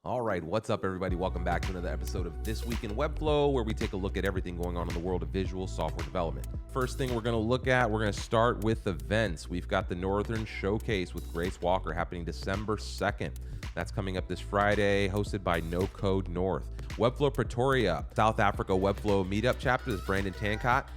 All right, what's up, everybody? Welcome back to another episode of This Week in Webflow, where we take a look at everything going on in the world of visual software development. First thing we're going to look at, we're going to start with events. We've got the Northern Showcase with Grace Walker happening December 2nd. That's coming up this Friday, hosted by NoCodeNorth. Webflow Pretoria, South Africa Webflow meetup chapter is Brandon Tancott.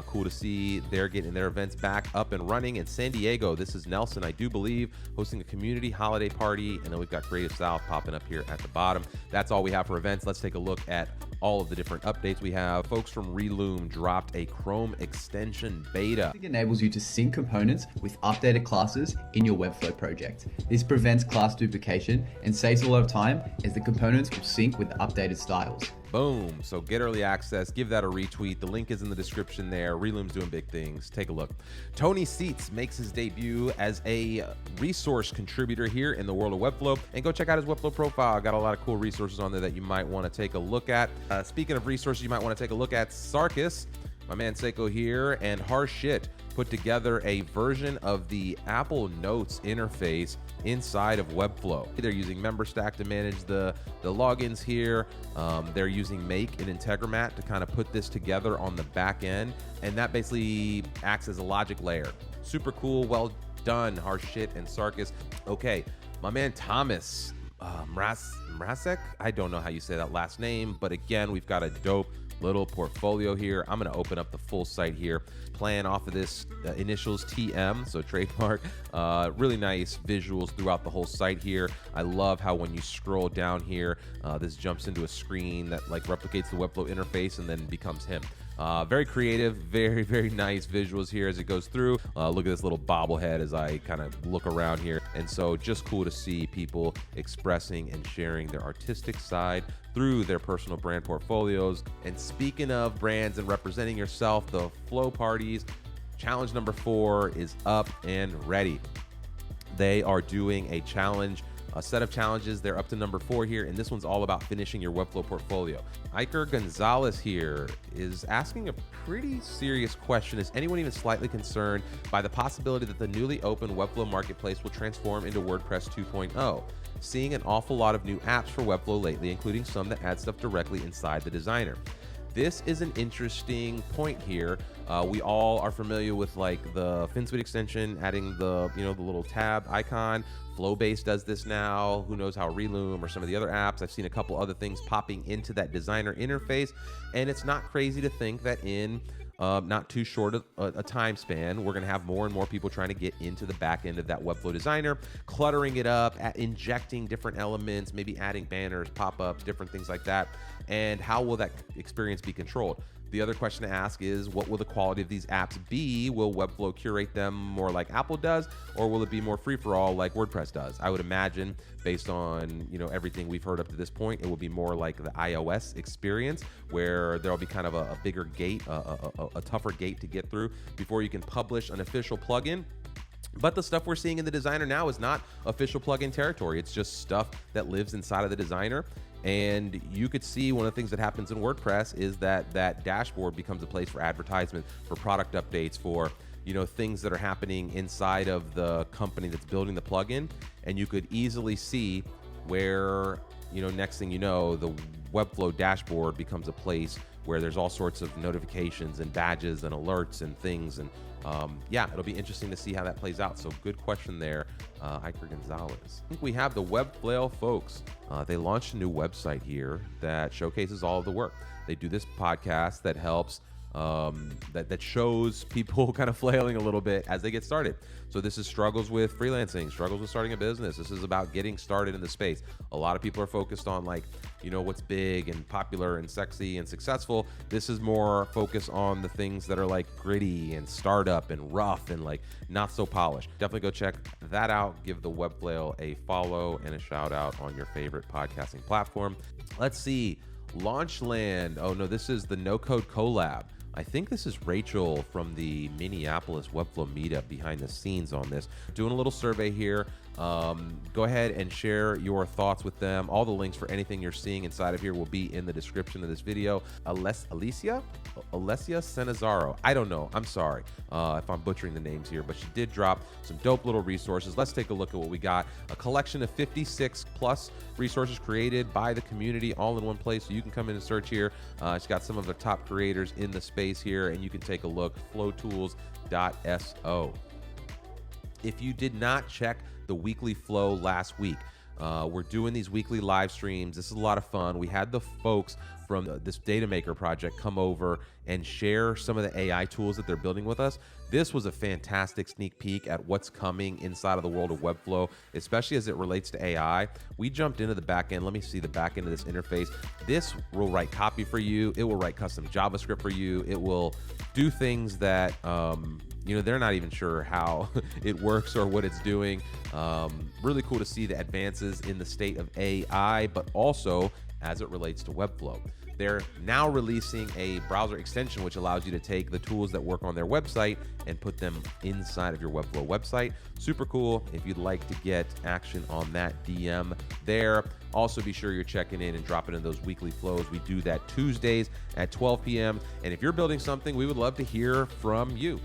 Cool to see they're getting their events back up and running. In San Diego, this is Nelson, I do believe, hosting a community holiday party. And then we've got Creative South popping up here at the bottom. That's all we have for events. Let's take a look at all of the different updates we have. Folks from Reloom dropped a Chrome extension beta. It enables you to sync components with updated classes in your Webflow project. This prevents class duplication and saves a lot of time, as the components will sync with the updated styles. Boom. So get early access, give that a retweet. The link is in the description there. Reloom's doing big things. Take a look. Tony Seets makes his debut as a resource contributor here in the world of Webflow. And go check out his Webflow profile. Got a lot of cool resources on there that you might want to take a look at. Speaking of resources you might want to take a look at, Sarkis, my man Seiko here, and Harshit put together a version of the Apple Notes interface inside of Webflow. They're using MemberStack to manage the logins here. They're using Make and Integromat to kind of put this together on the back end, and that basically acts as a logic layer. Super cool, well done, Harshit and Sarkis. Okay, my man Tomas Mrazek, I don't know how you say that last name, but again, we've got a dope little portfolio here. I'm going to open up the full site here, playing off of this initials TM, so trademark. Really nice visuals throughout the whole site here. I love how when you scroll down here, this jumps into a screen that like replicates the Webflow interface and then becomes him. Very creative, very, very nice visuals here as it goes through. Look at this little bobblehead as I kind of look around here. And so just cool to see people expressing and sharing their artistic side through their personal brand portfolios. And speaking of brands and representing yourself, the Flow Parties challenge number 4 is up and ready. They are doing a challenge, a set of challenges. They're up to number 4 here, and this one's all about finishing your Webflow portfolio. Iker Gonzales here is asking a pretty serious question. Is anyone even slightly concerned by the possibility that the newly opened Webflow marketplace will transform into WordPress 2.0? Seeing an awful lot of new apps for Webflow lately, including some that add stuff directly inside the designer. This is an interesting point here. We all are familiar with like the FinSuite extension, adding the the little tab icon. Flowbase does this now. Who knows how Reloom or some of the other apps. I've seen a couple other things popping into that designer interface, and it's not crazy to think that in not too short a time span, we're going to have more and more people trying to get into the back end of that Webflow designer, cluttering it up, injecting different elements, maybe adding banners, pop-ups, different things like that. And how will that experience be controlled? The other question to ask is, what will the quality of these apps be? Will Webflow curate them more like Apple does, or will it be more free-for-all like WordPress does? I would imagine, based on everything we've heard up to this point, it will be more like the iOS experience, where there'll be kind of a bigger gate, a tougher gate to get through before you can publish an official plugin. But the stuff we're seeing in the designer now is not official plugin territory. It's just stuff that lives inside of the designer. And you could see one of the things that happens in WordPress is that dashboard becomes a place for advertisement, for product updates, for things that are happening inside of the company that's building the plugin. And you could easily see where next thing you know, the Webflow dashboard becomes a place where there's all sorts of notifications and badges and alerts and things. And yeah, it'll be interesting to see how that plays out. So good question there, Iker Gonzales. I think we have the Webflow folks. They launched a new website here that showcases all of the work. They do this podcast that helps, that shows people kind of flailing a little bit as they get started. So this is struggles with freelancing, struggles with starting a business. This is about getting started in the space. A lot of people are focused on what's big and popular and sexy and successful. This is more focused on the things that are like gritty and startup and rough and like not so polished. Definitely go check that out. Give the Webflow a follow and a shout out on your favorite podcasting platform. Let's see. Launchland. Oh no, this is the NoCodeCollab. I think this is Rachel from the Minneapolis Webflow meetup behind the scenes on this, doing a little survey here. Go ahead and share your thoughts with them. All the links for anything you're seeing inside of here will be in the description of this video. Alessia Senazaro. I don't know. I'm sorry if I'm butchering the names here, but she did drop some dope little resources. Let's take a look at what we got. A collection of 56 plus resources created by the community all in one place. So you can come in and search here. She's got some of the top creators in the space here, and you can take a look. flowtools.so. If you did not check the weekly flow last week, we're doing these weekly live streams. This is a lot of fun. We had the folks from this Datamaker project come over and share some of the AI tools that they're building with us. This was a fantastic sneak peek at what's coming inside of the world of Webflow, especially as it relates to AI. We jumped into the back end. Let me see the back end of this interface. This will write copy for you. It will write custom JavaScript for you. It will do things that they're not even sure how it works or what it's doing. Really cool to see the advances in the state of AI, but also as it relates to Webflow. They're now releasing a browser extension which allows you to take the tools that work on their website and put them inside of your Webflow website. Super cool. If you'd like to get action on that, DM there. Also, be sure you're checking in and dropping in those weekly flows. We do that Tuesdays at 12 p.m. And if you're building something, we would love to hear from you.